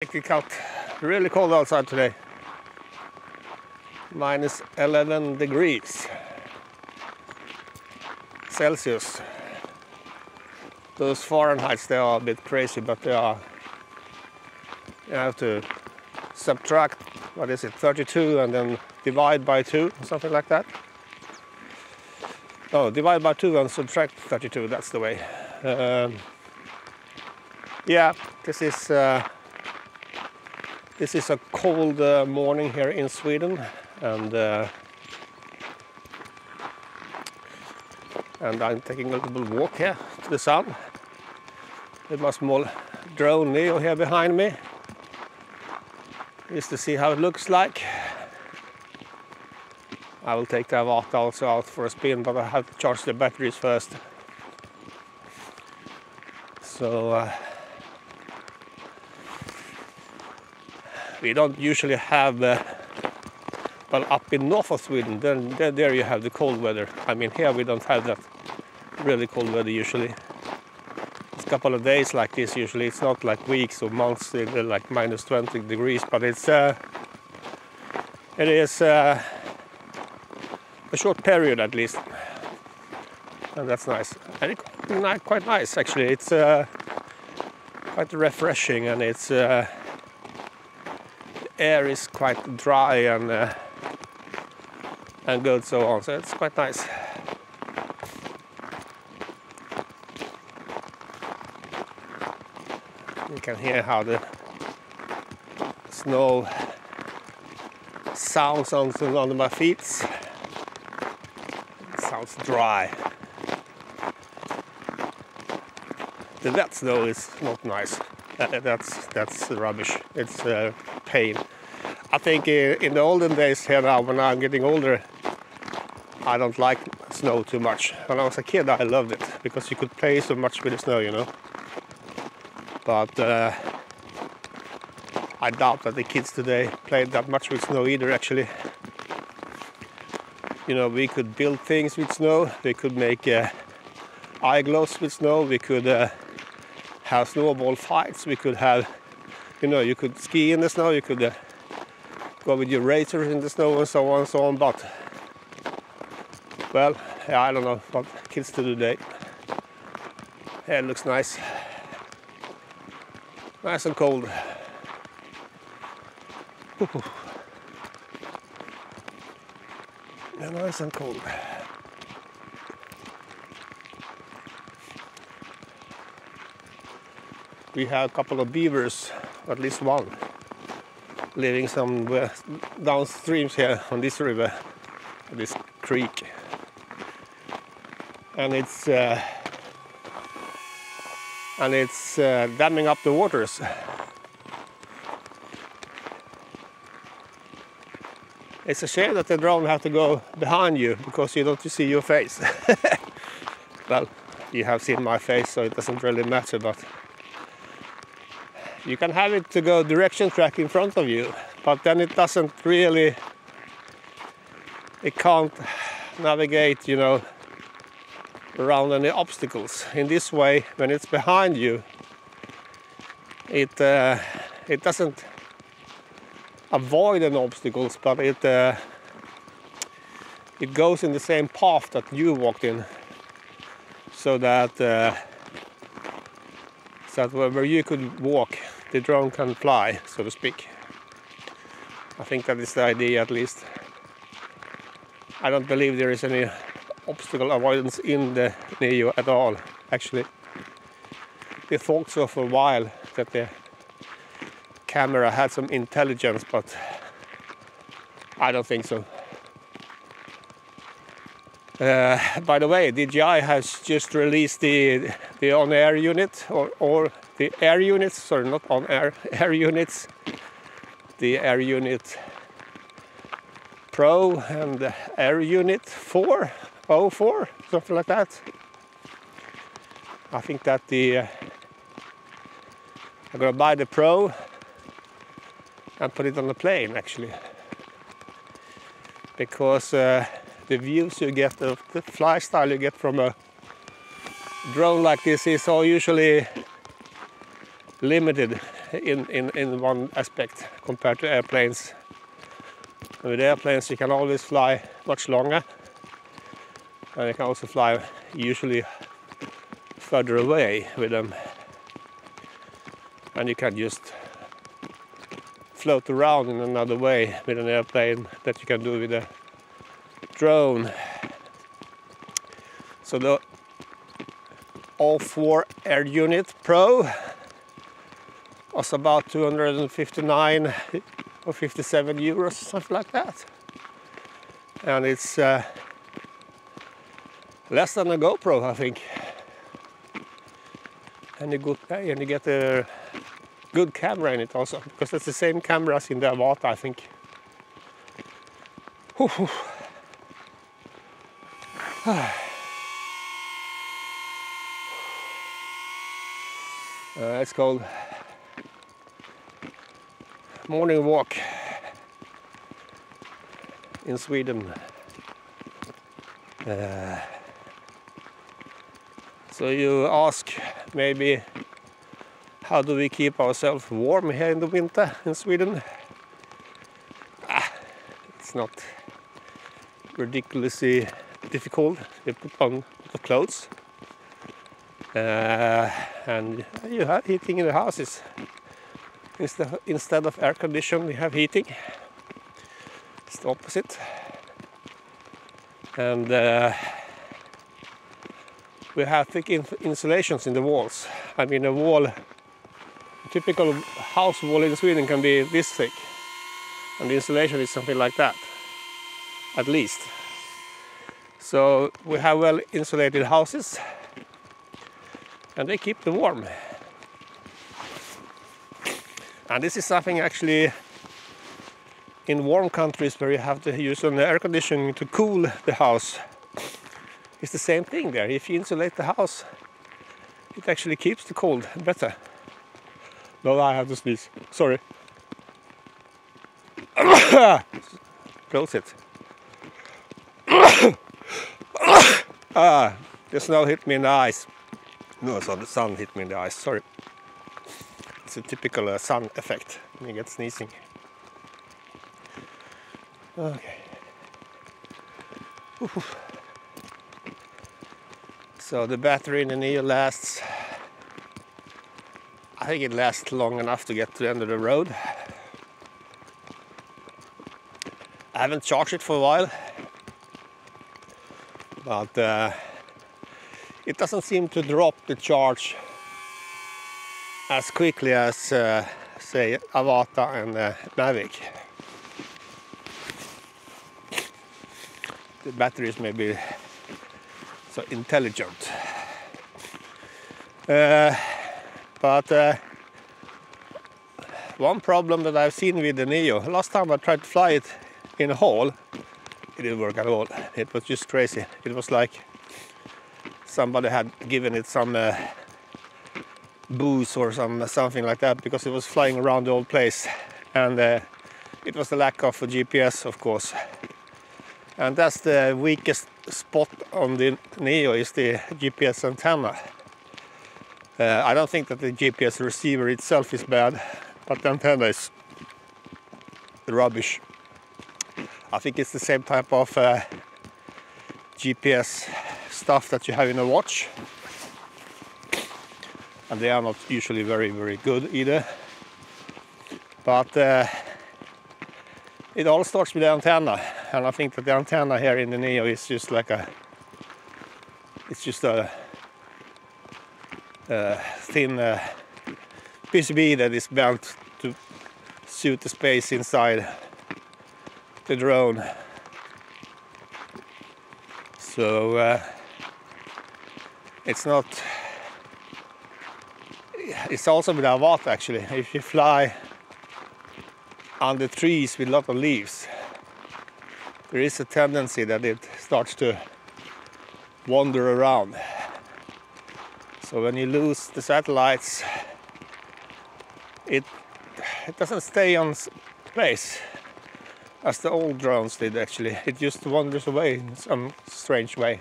It out really cold outside today. Minus 11 degrees Celsius. Those Fahrenheits, they are a bit crazy, but they are. You have to subtract, what is it, 32 and then divide by 2, something like that. Oh, divide by 2 and subtract 32, that's the way. Yeah, this is a cold morning here in Sweden, and I'm taking a little walk here to the sun with my small drone Neo here behind me, just to see how it looks like. I will take the Avata also out for a spin, but I have to charge the batteries first. So we don't usually have, well, up in north of Sweden, then there you have the cold weather. I mean, here we don't have that really cold weather usually. It's a couple of days like this usually. It's not like weeks or months, like minus 20 degrees, but it is a short period at least, and that's nice. And it's quite nice actually. It's quite refreshing, and it's the air is quite dry and good, so on. So it's quite nice. You can hear how the snow sounds under my feet. It sounds dry. The wet snow is not nice. That's rubbish. It's pain. I think in the olden days here now, when I'm getting older, I don't like snow too much. When I was a kid, I loved it because you could play so much with the snow, you know. But I doubt that the kids today played that much with snow either, actually. You know, we could build things with snow. We could make igloos with snow. We could have snowball fights. We could have, you know, you could ski in the snow. You could go with your racers in the snow and so on and so on. But, well, yeah, I don't know what kids do today. Yeah, it looks nice. Nice and cold. Yeah, nice and cold. We have a couple of beavers, at least one, living somewhere downstream here on this river, this creek, and it's damming up the waters. It's a shame that the drone have to go behind you because you don't see your face. Well, you have seen my face, so it doesn't really matter, but you can have it to go direction track in front of you, but then it doesn't really, it can't navigate, you know, around any obstacles. In this way, when it's behind you, it doesn't avoid any obstacles, but it goes in the same path that you walked in, so that where you could walk, the drone can fly, so to speak. I think that is the idea, at least. I don't believe there is any obstacle avoidance in the Neo at all, actually. We thought so for a while, that the camera had some intelligence, but I don't think so. By the way, DJI has just released the on-air unit, or the air units, sorry, not on-air, air units. The Air Unit Pro and the Air Unit 4, something like that. I think that I'm gonna buy the Pro and put it on the plane, actually, because the views you get, the fly style you get from a drone like this is all usually limited in one aspect compared to airplanes. With airplanes you can always fly much longer, and you can also fly usually further away with them, and you can just float around in another way with an airplane that you can do with a drone. So the O4 Air Unit Pro was about 259 or 57 euros, something like that, and it's less than a GoPro, I think. And you get a good camera in it also, because it's the same cameras in the Avata, I think. It's called morning walk in Sweden. So you ask maybe, how do we keep ourselves warm here in the winter in Sweden? It's not ridiculously difficult. You put on the clothes and you have heating in the houses. Instead of air conditioning, we have heating. It's the opposite. And we have thick insulations in the walls. I mean, a typical house wall in Sweden can be this thick, and the insulation is something like that, at least. So we have well insulated houses, and they keep them warm. And this is something actually in warm countries where you have to use an air conditioning to cool the house. It's the same thing there. If you insulate the house, it actually keeps the cold better. No, I have to sneeze. Sorry. Close it. The snow hit me in the eyes. No, so the sun hit me in the eyes. Sorry. It's a typical sun effect when you get sneezing. Okay. So the battery in the Neo lasts, I think it lasts long enough to get to the end of the road. I haven't charged it for a while, but it doesn't seem to drop the charge as quickly as say Avata and Mavic. The batteries may be so intelligent, but one problem that I've seen with the Neo, last time I tried to fly it in a hall, it didn't work at all. It was just crazy. It was like somebody had given it some booze or something like that, because it was flying around the whole place, and it was the lack of a GPS, of course. And that's the weakest spot on the Neo, is the GPS antenna. I don't think that the GPS receiver itself is bad, but the antenna is rubbish. I think it's the same type of GPS stuff that you have in a watch, and they are not usually very, very good either. But it all starts with the antenna, and I think that the antenna here in the Neo is just like it's just a thin PCB that is built to suit the space inside the drone. So it's not. It's also with Avata actually. If you fly under trees with a lot of leaves, there is a tendency that it starts to wander around. So when you lose the satellites, it doesn't stay on place as the old drones did actually. It just wanders away in some strange way.